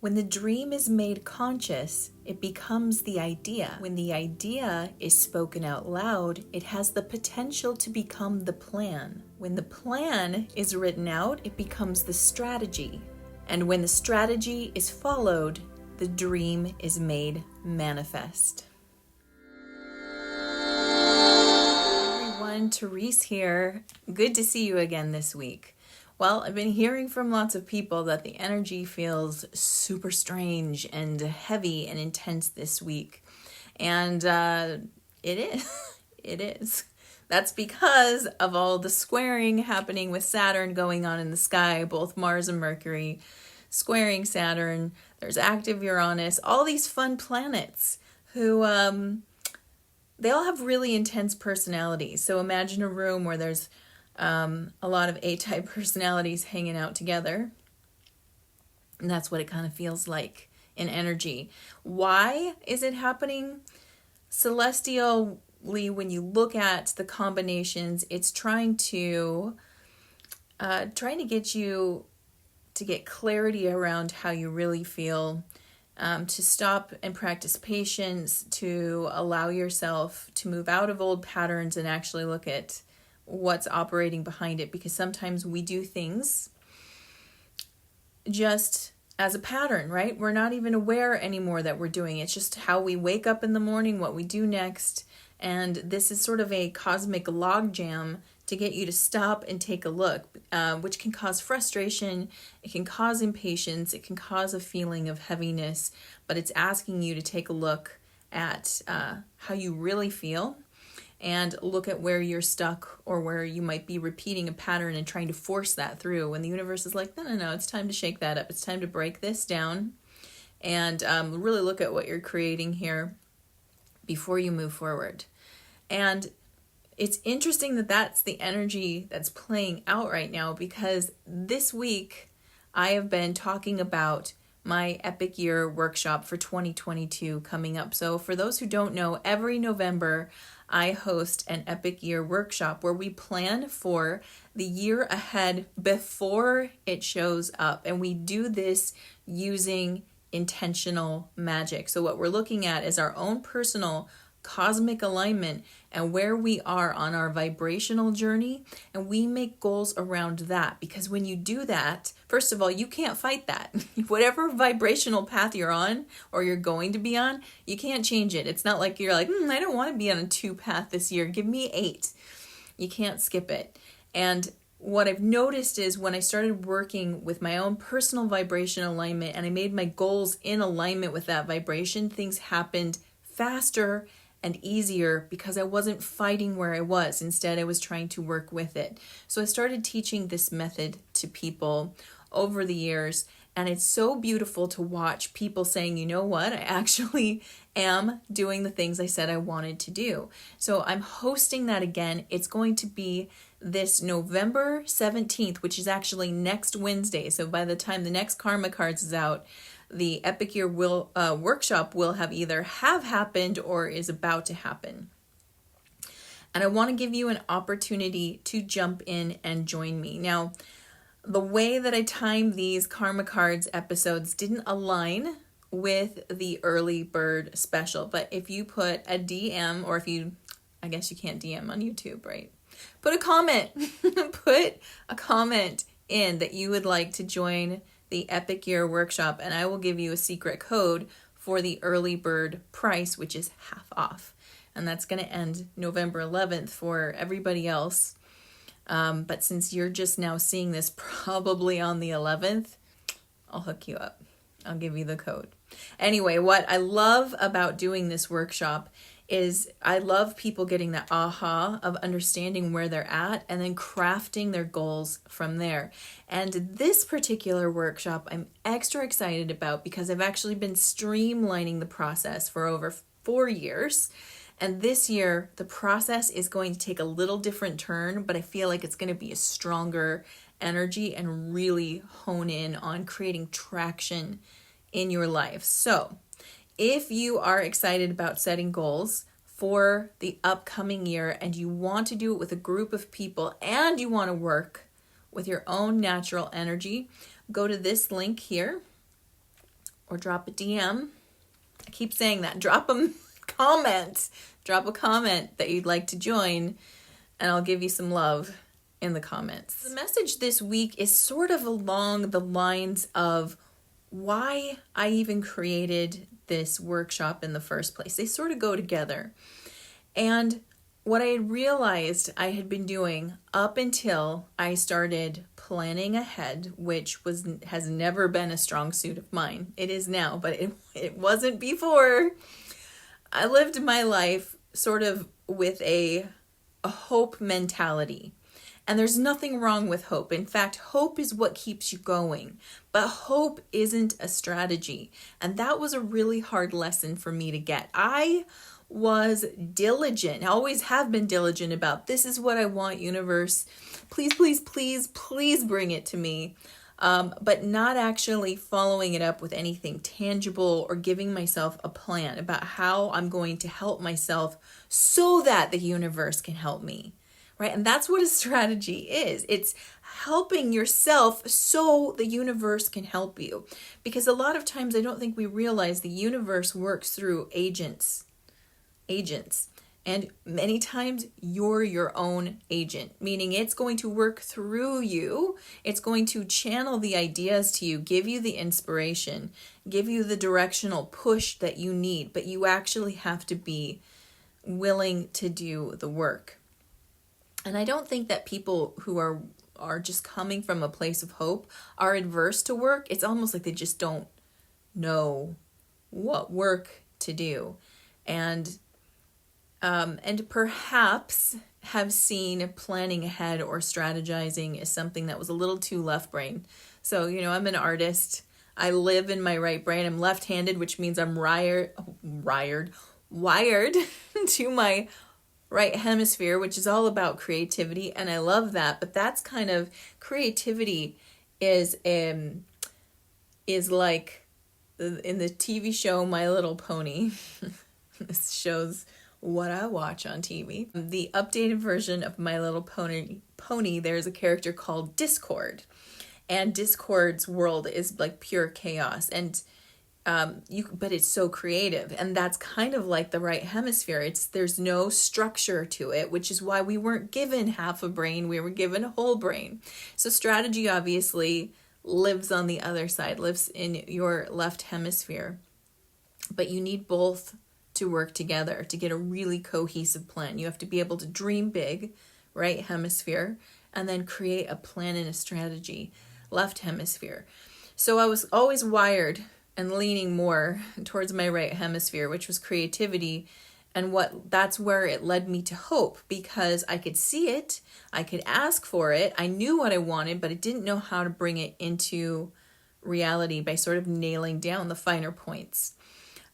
When the dream is made conscious, it becomes the idea. When the idea is spoken out loud, it has the potential to become the plan. When the plan is written out, it becomes the strategy. And when the strategy is followed, the dream is made manifest. Hey everyone, Therese here. Good to see you again this week. Well, I've been hearing from lots of people that the energy feels super strange and heavy and intense this week. And it is. It is. That's because of all the squaring happening with Saturn going on in the sky, both Mars and Mercury squaring Saturn. There's active Uranus, all these fun planets who, they all have really intense personalities. So imagine a room where there's a lot of A-type personalities hanging out together. And that's what it kind of feels like in energy. Why is it happening? Celestially, when you look at the combinations, it's trying to get you to get clarity around how you really feel, to stop and practice patience, to allow yourself to move out of old patterns and actually look at what's operating behind it, because sometimes we do things just as a pattern, right? We're not even aware anymore that we're doing it. It's just how we wake up in the morning, what we do next. And this is sort of a cosmic logjam to get you to stop and take a look, which can cause frustration, it can cause impatience, it can cause a feeling of heaviness, but it's asking you to take a look at how you really feel and look at where you're stuck or where you might be repeating a pattern and trying to force that through. When the universe is like, no, it's time to shake that up. It's time to break this down and really look at what you're creating here before you move forward. And it's interesting that that's the energy that's playing out right now, because this week I have been talking about my Epic Year workshop for 2022 coming up. So for those who don't know, every November I host an Epic Year workshop where we plan for the year ahead before it shows up. And we do this using intentional magic. So what we're looking at is our own personal cosmic alignment and where we are on our vibrational journey, and we make goals around that. Because when you do that, first of all, you can't fight that. Whatever vibrational path you're on or you're going to be on, you can't change it. It's not like you're like, I don't want to be on a 2 path this year, give me 8. You can't skip it. And what I've noticed is when I started working with my own personal vibration alignment and I made my goals in alignment with that vibration, things happened faster and easier because I wasn't fighting where I was. Instead, I was trying to work with it. So I started teaching this method to people over the years, and it's so beautiful to watch people saying, you know what, I actually am doing the things I said I wanted to do. So I'm hosting that again. It's going to be this November 17th, which is actually next Wednesday. So by the time the next Karma Cards is out, the Epic Year workshop will have either happened or is about to happen. And I want to give you an opportunity to jump in and join me. Now, the way that I timed these Karma Cards episodes didn't align with the early bird special. But if you put a DM, or I guess you can't DM on YouTube, right? Put a comment. Put a comment in that you would like to join the Epic Year workshop, and I will give you a secret code for the early bird price, which is half off. And that's going to end November 11th for everybody else. But since you're just now seeing this probably on the 11th, I'll hook you up. I'll give you the code. Anyway, what I love about doing this workshop is I love people getting that aha of understanding where they're at and then crafting their goals from there. And this particular workshop I'm extra excited about because I've actually been streamlining the process for over 4 years. And this year, the process is going to take a little different turn, but I feel like it's going to be a stronger energy and really hone in on creating traction in your life. So if you are excited about setting goals for the upcoming year and you want to do it with a group of people and you want to work with your own natural energy, go to this link here, or drop a DM. I keep saying that. Drop a comment. Drop a comment that you'd like to join, and I'll give you some love in the comments. The message this week is sort of along the lines of why I even created this workshop in the first place. They sort of go together. And what I had realized I had been doing up until I started planning ahead, which has never been a strong suit of mine. It is now, but it wasn't before. I lived my life sort of with a hope mentality. And there's nothing wrong with hope. In fact, hope is what keeps you going. But hope isn't a strategy. And that was a really hard lesson for me to get. I was diligent. I always have been diligent about, this is what I want, universe. Please, please, please, please bring it to me. But not actually following it up with anything tangible or giving myself a plan about how I'm going to help myself so that the universe can help me. Right? And that's what a strategy is. It's helping yourself so the universe can help you. Because a lot of times I don't think we realize the universe works through agents. And many times you're your own agent, meaning it's going to work through you. It's going to channel the ideas to you, give you the inspiration, give you the directional push that you need, but you actually have to be willing to do the work. And I don't think that people who are just coming from a place of hope are adverse to work. It's almost like they just don't know what work to do. And perhaps have seen planning ahead or strategizing as something that was a little too left brain. So, I'm an artist. I live in my right brain. I'm left-handed, which means I'm wired to my right hemisphere, which is all about creativity. And I love that. But that's kind of, creativity is like in the TV show My Little Pony. This shows what I watch on TV. The updated version of My Little Pony, there's a character called Discord. And Discord's world is like pure chaos. And but it's so creative. And that's kind of like the right hemisphere. There's no structure to it, which is why we weren't given half a brain. We were given a whole brain. So strategy obviously lives on the other side, lives in your left hemisphere. But you need both to work together to get a really cohesive plan. You have to be able to dream big, right hemisphere, and then create a plan and a strategy, left hemisphere. So I was always wired and leaning more towards my right hemisphere, which was creativity. And that's where it led me to hope, because I could see it, I could ask for it, I knew what I wanted, but I didn't know how to bring it into reality by sort of nailing down the finer points.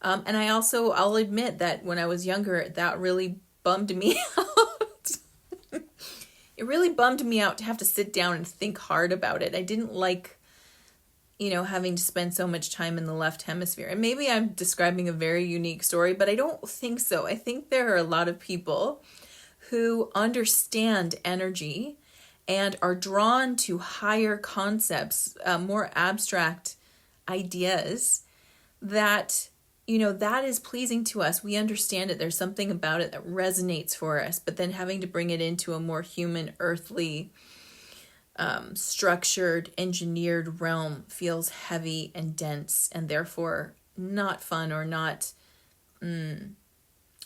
And I'll admit that when I was younger, that really bummed me out. It really bummed me out to have to sit down and think hard about it. I didn't like, having to spend so much time in the left hemisphere. And maybe I'm describing a very unique story, but I don't think so. I think there are a lot of people who understand energy and are drawn to higher concepts, more abstract ideas that that is pleasing to us. We understand it. There's something about it that resonates for us. But then having to bring it into a more human, earthly, structured, engineered realm feels heavy and dense, and therefore not fun or not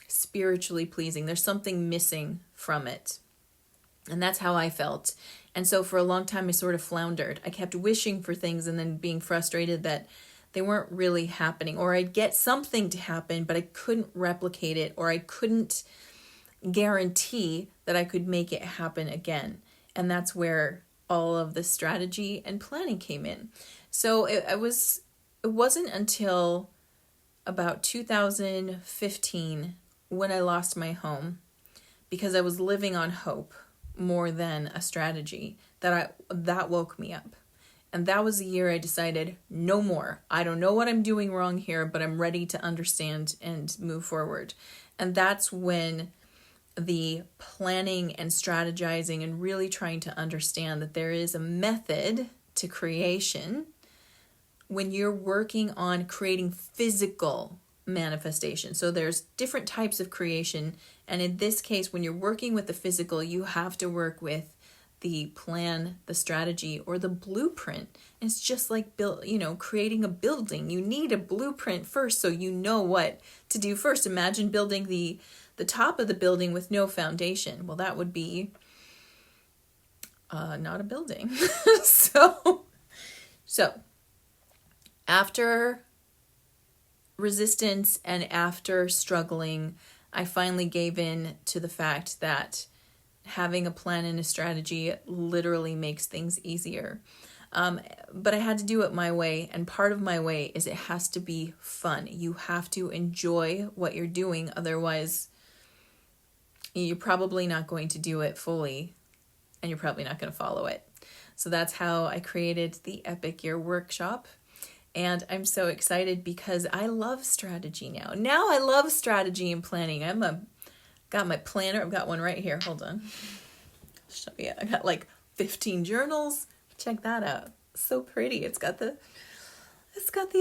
spiritually pleasing. There's something missing from it. And that's how I felt. And so for a long time, I sort of floundered. I kept wishing for things and then being frustrated that they weren't really happening, or I'd get something to happen, but I couldn't replicate it, or I couldn't guarantee that I could make it happen again. And that's where all of the strategy and planning came in. So it wasn't until about 2015 when I lost my home, because I was living on hope more than a strategy, that woke me up. And that was the year I decided, no more. I don't know what I'm doing wrong here, but I'm ready to understand and move forward. And that's when the planning and strategizing and really trying to understand that there is a method to creation when you're working on creating physical manifestation. So there's different types of creation. And in this case, when you're working with the physical, you have to work with the plan, the strategy, or the blueprint. It's just like creating a building. You need a blueprint first so you know what to do first. Imagine building the top of the building with no foundation. Well, that would be not a building. So after resistance and after struggling, I finally gave in to the fact that having a plan and a strategy literally makes things easier. But I had to do it my way, and part of my way is it has to be fun. You have to enjoy what you're doing, otherwise you're probably not going to do it fully, and you're probably not going to follow it. So that's how I created the Epic Year Workshop. And I'm so excited because I love strategy now. Now I love strategy and planning. Got my planner. I've got one right here. Hold on. I'll show you. I got like 15 journals. Check that out. So pretty. It's got the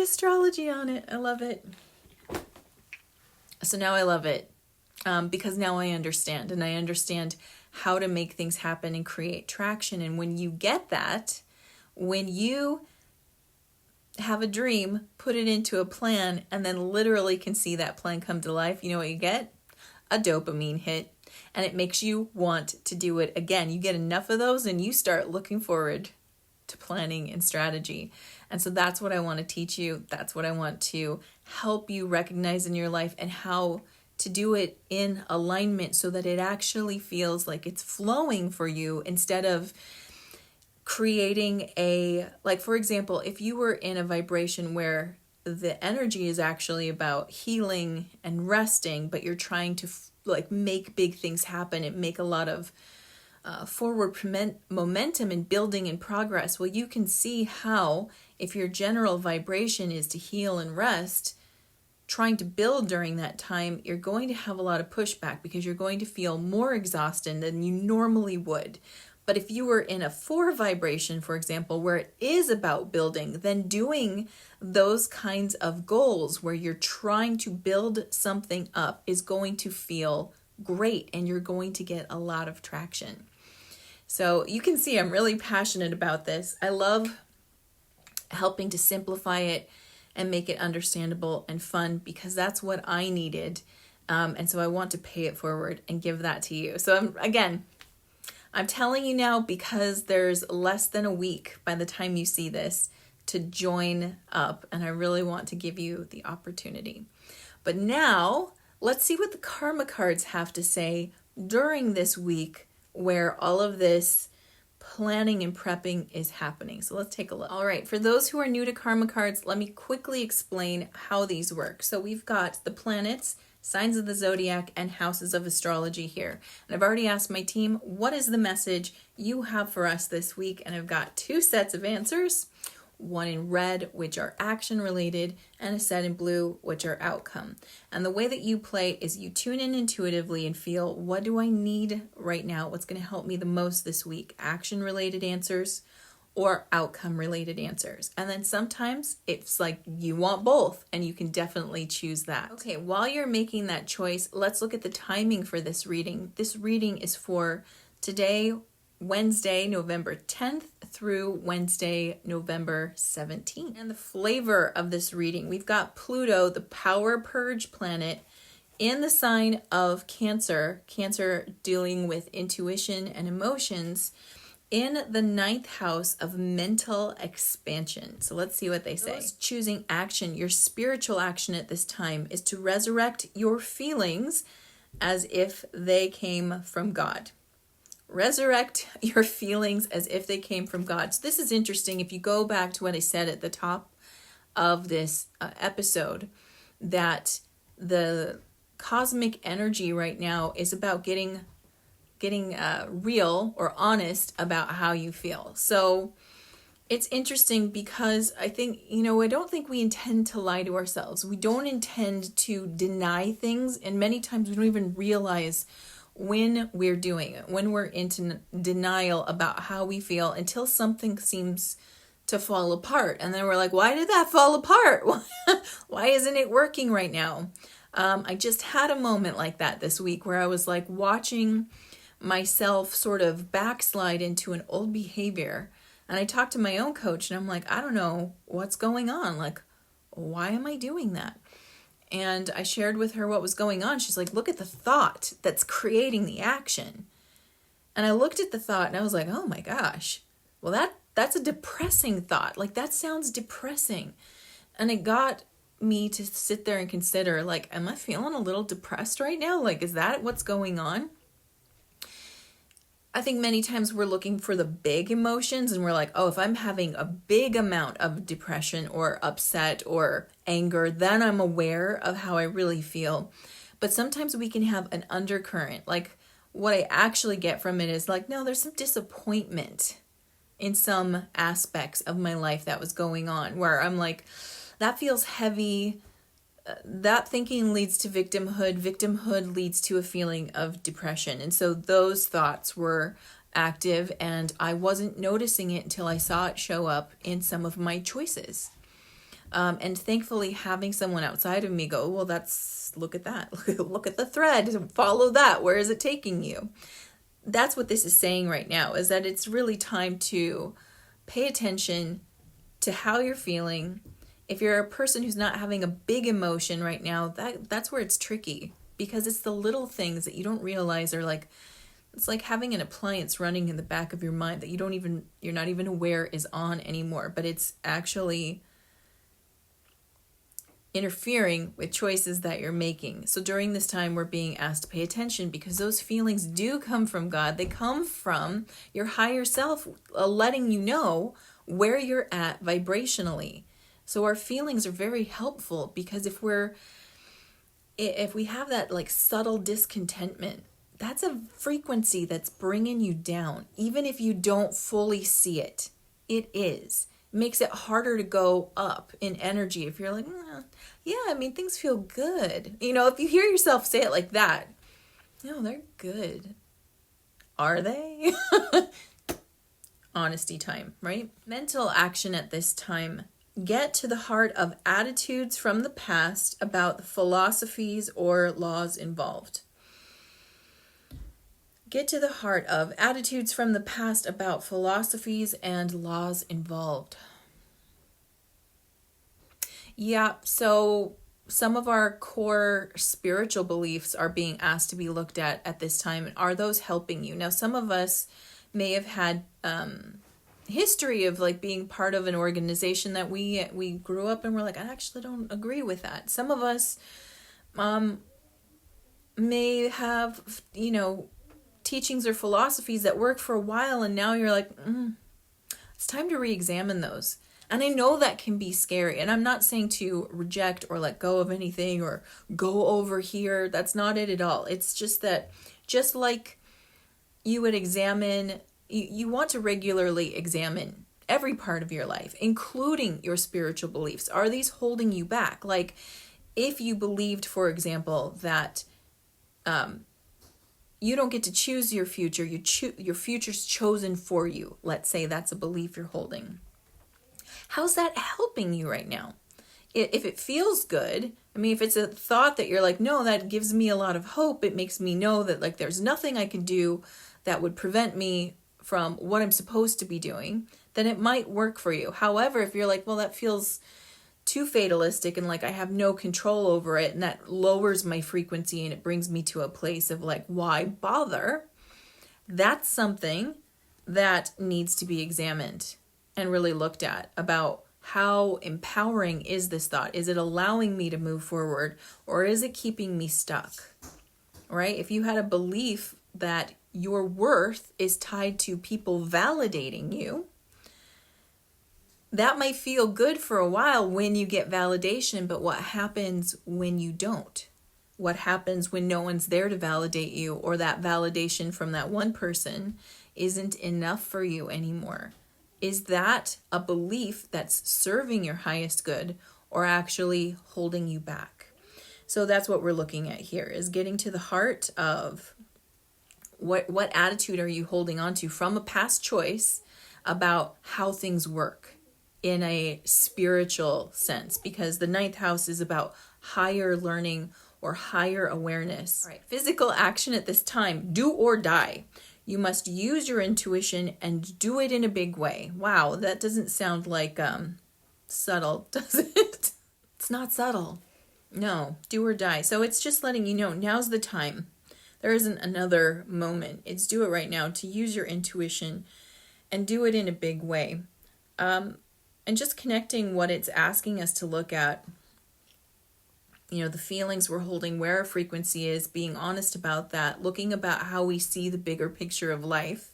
astrology on it. I love it. So now I love it because now I understand, and I understand how to make things happen and create traction. And when you get that, when you have a dream, put it into a plan, and then literally can see that plan come to life, you know what you get? A dopamine hit, and it makes you want to do it again. You get enough of those and you start looking forward to planning and strategy. And so that's what I want to teach you. That's what I want to help you recognize in your life, and how to do it in alignment so that it actually feels like it's flowing for you, instead of creating for example, if you were in a vibration where the energy is actually about healing and resting, but you're trying to make big things happen and make a lot of forward momentum and building and progress. Well, you can see how, if your general vibration is to heal and rest, trying to build during that time, you're going to have a lot of pushback because you're going to feel more exhausted than you normally would. But if you were in a 4 vibration, for example, where it is about building, then doing those kinds of goals where you're trying to build something up is going to feel great, and you're going to get a lot of traction. So you can see I'm really passionate about this. I love helping to simplify it and make it understandable and fun, because that's what I needed. And so I want to pay it forward and give that to you. So I'm telling you now because there's less than a week by the time you see this to join up, and I really want to give you the opportunity. But now, let's see what the karma cards have to say during this week where all of this planning and prepping is happening. So let's take a look. All right, for those who are new to karma cards, let me quickly explain how these work. So we've got the planets, signs of the zodiac, and houses of astrology here. And I've already asked my team, what is the message you have for us this week? And I've got 2 sets of answers, one in red, which are action related, and a set in blue, which are outcome. And the way that you play is you tune in intuitively and feel, what do I need right now? What's going to help me the most this week? Action related answers or outcome related answers. And then sometimes it's like you want both, and you can definitely choose that. Okay, while you're making that choice, let's look at the timing for this reading. This reading is for today, Wednesday, November 10th through Wednesday, November 17th. And the flavor of this reading, we've got Pluto, the power purge planet, in the sign of Cancer. Cancer dealing with intuition and emotions, in the 9th house of mental expansion. So let's see what they say. Those choosing action, your spiritual action at this time is to resurrect your feelings as if they came from God. Resurrect your feelings as if they came from God. So this is interesting. If you go back to what I said at the top of this episode, that the cosmic energy right now is about getting real or honest about how you feel. So it's interesting because I think, I don't think we intend to lie to ourselves. We don't intend to deny things. And many times we don't even realize when we're doing it, when we're into denial about how we feel, until something seems to fall apart. And then we're like, why did that fall apart? Why isn't it working right now? I just had a moment like that this week where I was like watching myself sort of backslide into an old behavior. And I talked to my own coach and I'm like, I don't know what's going on. Like, why am I doing that? And I shared with her what was going on. She's like, look at the thought that's creating the action. And I looked at the thought and I was like, oh my gosh, well, that's a depressing thought. Like, that sounds depressing. And it got me to sit there and consider, like, am I feeling a little depressed right now? Like, is that what's going on? I think many times we're looking for the big emotions and we're like, oh, if I'm having a big amount of depression or upset or anger, then I'm aware of how I really feel. But sometimes we can have an undercurrent. Like, what I actually get from it is like, no, there's some disappointment in some aspects of my life that was going on where I'm like, that feels heavy. That thinking leads to victimhood. Victimhood leads to a feeling of depression. And so those thoughts were active and I wasn't noticing it until I saw it show up in some of my choices. And thankfully having someone outside of me go, well, look at that. Look at the thread. Follow that. Where is it taking you? That's what this is saying right now, is that it's really time to pay attention to how you're feeling. If you're a person who's not having a big emotion right now, that's where it's tricky, because it's the little things that you don't realize are like, it's like having an appliance running in the back of your mind that you're not even aware is on anymore, but it's actually interfering with choices that you're making. So during this time, we're being asked to pay attention because those feelings do come from God. They come from your higher self, letting you know where you're at vibrationally. So our feelings are very helpful, because if we have that like subtle discontentment, that's a frequency that's bringing you down. Even if you don't fully see it, it is. It makes it harder to go up in energy. If you're like, yeah, I mean, things feel good. You know, if you hear yourself say it like that, no, they're good. Are they? Honesty time, right? Mental action at this time. Get to the heart of attitudes from the past about the philosophies or laws involved. Get to the heart of attitudes from the past about philosophies and laws involved. Yeah, so some of our core spiritual beliefs are being asked to be looked at this time. And are those helping you? Now, some of us may have had history of like being part of an organization that we grew up and we're like, I actually don't agree with that. Some of us may have, teachings or philosophies that work for a while, and now you're like, it's time to re-examine those. And I know that can be scary, and I'm not saying to reject or let go of anything or go over here. That's not it at all. It's just that, just like you would examine, you want to regularly examine every part of your life, including your spiritual beliefs. Are these holding you back? Like, if you believed, for example, that you don't get to choose your future, your future's chosen for you. Let's say that's a belief you're holding. How's that helping you right now? If it feels good, I mean, if it's a thought that you're like, no, that gives me a lot of hope. It makes me know that like there's nothing I can do that would prevent me from what I'm supposed to be doing, then it might work for you. However, if you're like, well, that feels too fatalistic and like I have no control over it, and that lowers my frequency and it brings me to a place of like, why bother? That's something that needs to be examined and really looked at about how empowering is this thought? Is it allowing me to move forward, or is it keeping me stuck? Right? If you had a belief that your worth is tied to people validating you, that might feel good for a while when you get validation, but what happens when you don't? What happens when no one's there to validate you, or that validation from that one person isn't enough for you anymore? Is that a belief that's serving your highest good or actually holding you back? So that's what we're looking at here, is getting to the heart of what attitude are you holding on to from a past choice about how things work. in a spiritual sense, because the ninth house is about higher learning or higher awareness. All right, physical action at this time, do or die. You must use your intuition and do it in a big way. Wow, that doesn't sound like subtle, does it? It's not subtle. No, do or die. So it's just letting you know, now's the time. There isn't another moment. It's do it right now, to use your intuition and do it in a big way. And just connecting what it's asking us to look at, you know, the feelings we're holding, where our frequency is, being honest about that, looking about how we see the bigger picture of life.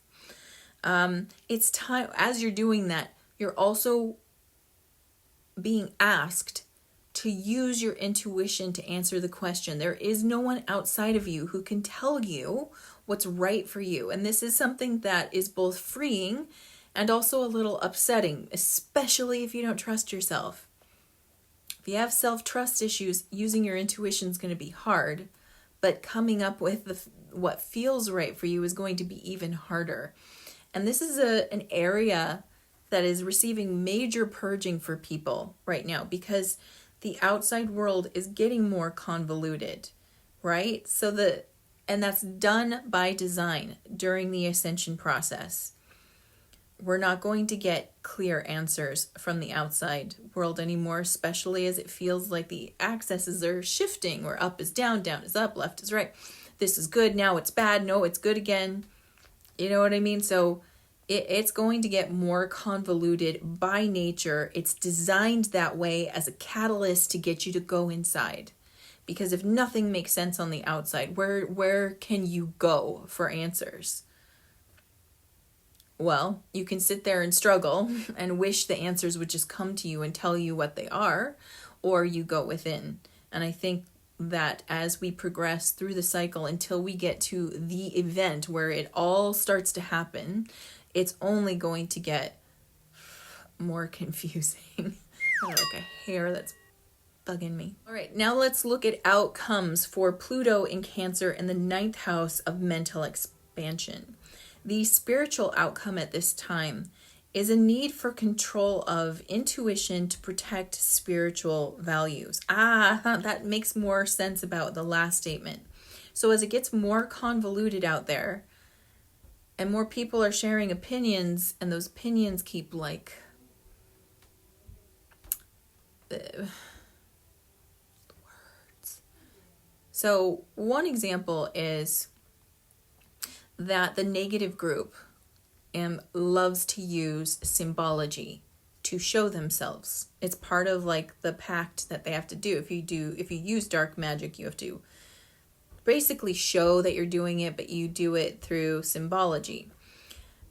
It's time, as you're doing that, you're also being asked to use your intuition to answer the question. There is no one outside of you who can tell you what's right for you. And this is something that is both freeing and also a little upsetting, especially if you don't trust yourself. If you have self-trust issues, using your intuition is going to be hard, but coming up with what feels right for you is going to be even harder. And this is an area that is receiving major purging for people right now, because the outside world is getting more convoluted, right? And that's done by design during the ascension process. We're not going to get clear answers from the outside world anymore, especially as it feels like the accesses are shifting, or up is down, down is up, left is right. This is good, now it's bad, no, it's good again. You know what I mean? So it's going to get more convoluted by nature. It's designed that way as a catalyst to get you to go inside. Because if nothing makes sense on the outside, where can you go for answers? Well, you can sit there and struggle and wish the answers would just come to you and tell you what they are, or you go within. And I think that as we progress through the cycle until we get to the event where it all starts to happen, it's only going to get more confusing. I have like a hair that's bugging me. All right, now let's look at outcomes for Pluto in Cancer in the ninth house of mental expansion. The spiritual outcome at this time is a need for control of intuition to protect spiritual values. That makes more sense about the last statement. So as it gets more convoluted out there, and more people are sharing opinions, and those opinions keep words. So one example is that the negative group loves to use symbology to show themselves. It's part of like the pact that they have to do. If you use dark magic, you have to basically show that you're doing it, but you do it through symbology.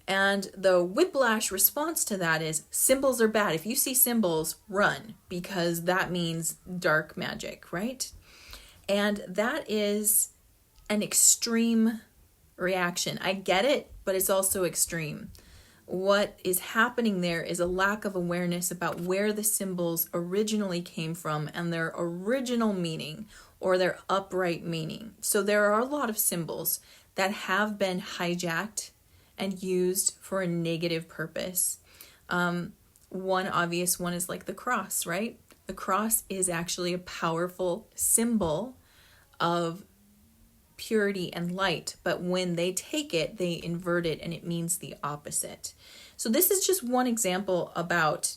And the whiplash response to that is symbols are bad. If you see symbols, run, because that means dark magic, right? And that is an extreme reaction. I get it, but it's also extreme. What is happening there is a lack of awareness about where the symbols originally came from and their original meaning, or their upright meaning. So there are a lot of symbols that have been hijacked and used for a negative purpose. One obvious one is like the cross, right? The cross is actually a powerful symbol of purity and light, but when they take it, they invert it and it means the opposite. So this is just one example about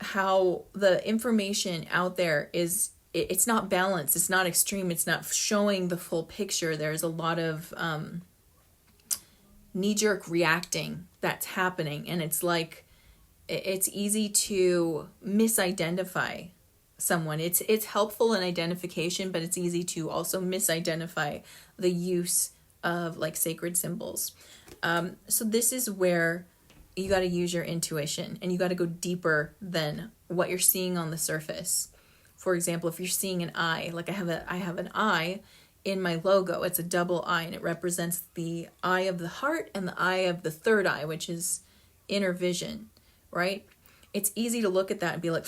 how the information out there is, it's not balanced, it's not extreme, it's not showing the full picture. There's a lot of knee-jerk reacting that's happening, and it's like it's easy to misidentify someone. It's helpful in identification, but it's easy to also misidentify the use of like sacred symbols. So this is where you got to use your intuition, and you got to go deeper than what you're seeing on the surface. For example, if you're seeing an eye, like I have an eye in my logo. It's a double eye, and it represents the eye of the heart and the eye of the third eye, which is inner vision, right? It's easy to look at that and be like,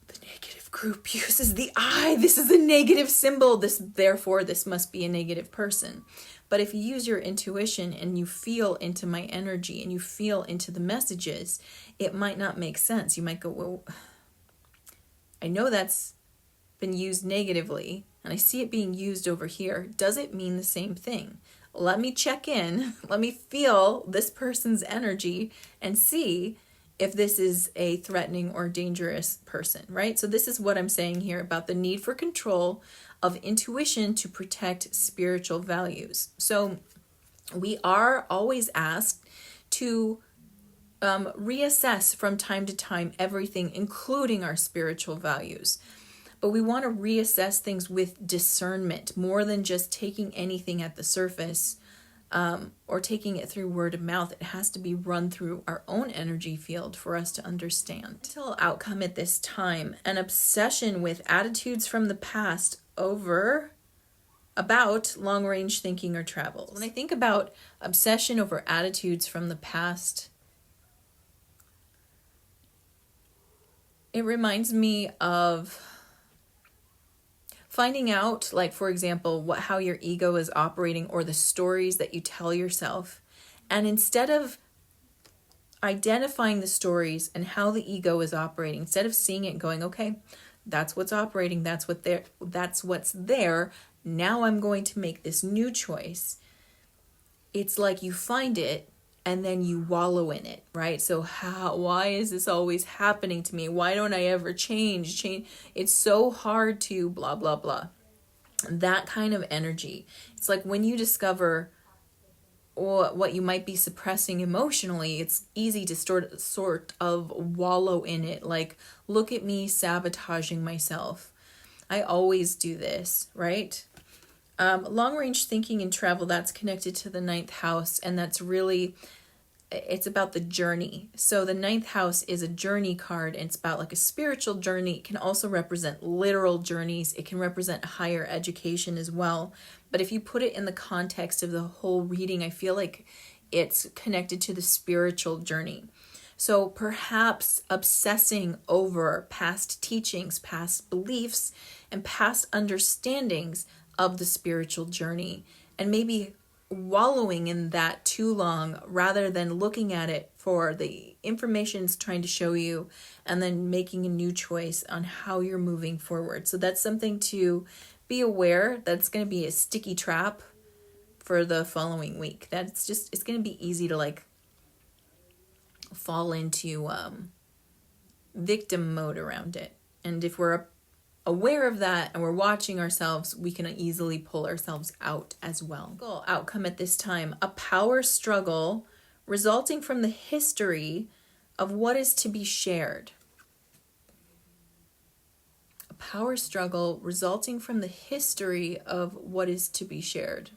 The negative group uses the I. This is a negative symbol. Therefore, this must be a negative person. But if you use your intuition and you feel into my energy and you feel into the messages, it might not make sense. You might go, well, I know that's been used negatively and I see it being used over here. Does it mean the same thing? Let me check in. Let me feel this person's energy and see if this is a threatening or dangerous person, right? So this is what I'm saying here about the need for control of intuition to protect spiritual values. So we are always asked to reassess from time to time everything, including our spiritual values. But we want to reassess things with discernment more than just taking anything at the surface or taking it through word of mouth. It has to be run through our own energy field for us to understand. Mental outcome at this time, an obsession with attitudes from the past about long-range thinking or travels. When I think about obsession over attitudes from the past, it reminds me of finding out, like, for example, how your ego is operating or the stories that you tell yourself. And instead of identifying the stories and how the ego is operating, instead of seeing it going, okay, that's what's operating, that's what's there, now I'm going to make this new choice. It's like you find it and then you wallow in it, right? So why is this always happening to me? Why don't I ever change? It's so hard to blah, blah, blah. That kind of energy. It's like when you discover what you might be suppressing emotionally, it's easy to sort of wallow in it. Like, look at me sabotaging myself. I always do this, right? Long-range thinking and travel, that's connected to the 9th house, and that's really, it's about the journey. So the 9th house is a journey card, and it's about like a spiritual journey. It can also represent literal journeys. It can represent higher education as well. But if you put it in the context of the whole reading, I feel like it's connected to the spiritual journey. So perhaps obsessing over past teachings, past beliefs, and past understandings of the spiritual journey, and maybe wallowing in that too long rather than looking at it for the information it's trying to show you and then making a new choice on how you're moving forward. So that's something to be aware. That's going to be a sticky trap for the following week. It's going to be easy to like fall into victim mode around it. And if we're aware of that and we're watching ourselves, we can easily pull ourselves out as well. Goal outcome at this time, a power struggle resulting from the history of what is to be shared. A power struggle resulting from the history of what is to be shared.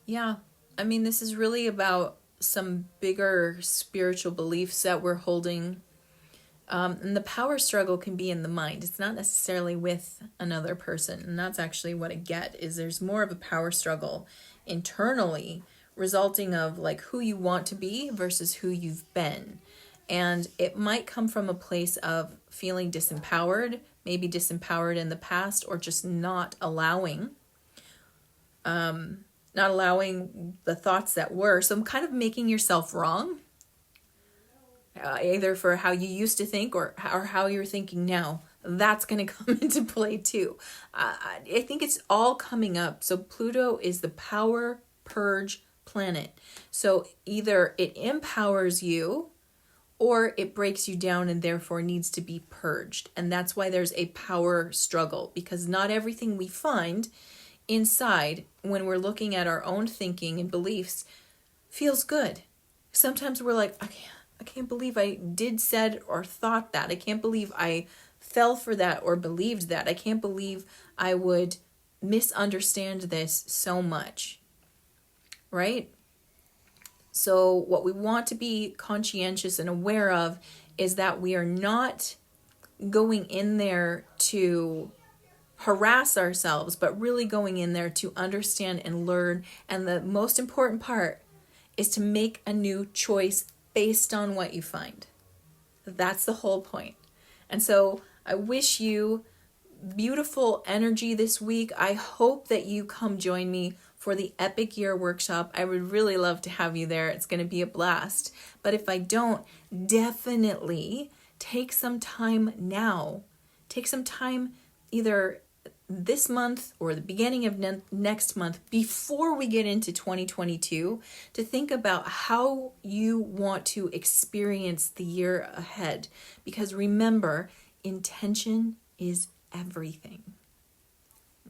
Yeah, I mean, this is really about some bigger spiritual beliefs that we're holding. And the power struggle can be in the mind. It's not necessarily with another person. And that's actually what I get, is there's more of a power struggle internally resulting of like who you want to be versus who you've been. And it might come from a place of feeling disempowered, maybe disempowered in the past, or just not allowing the thoughts that were. So I'm kind of making yourself wrong. Either for how you used to think or how you're thinking now. That's going to come into play too. I think it's all coming up. So Pluto is the power purge planet. So either it empowers you or it breaks you down and therefore needs to be purged. And that's why there's a power struggle, because not everything we find inside when we're looking at our own thinking and beliefs feels good. Sometimes we're like, I can't believe I said or thought that. I can't believe I fell for that or believed that. I can't believe I would misunderstand this so much, right? So what we want to be conscientious and aware of is that we are not going in there to harass ourselves, but really going in there to understand and learn. And the most important part is to make a new choice based on what you find. That's the whole point. And so I wish you beautiful energy this week. I hope that you come join me for the Epic Year Workshop. I would really love to have you there. It's going to be a blast. But if I don't, definitely take some time now. Take some time either this month or the beginning of next month before we get into 2022 to think about how you want to experience the year ahead. Because remember, intention is everything.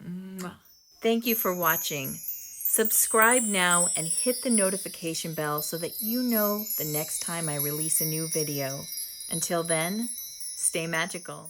Mwah. Thank you for watching. Subscribe now and hit the notification bell so that you know the next time I release a new video. Until then, stay magical.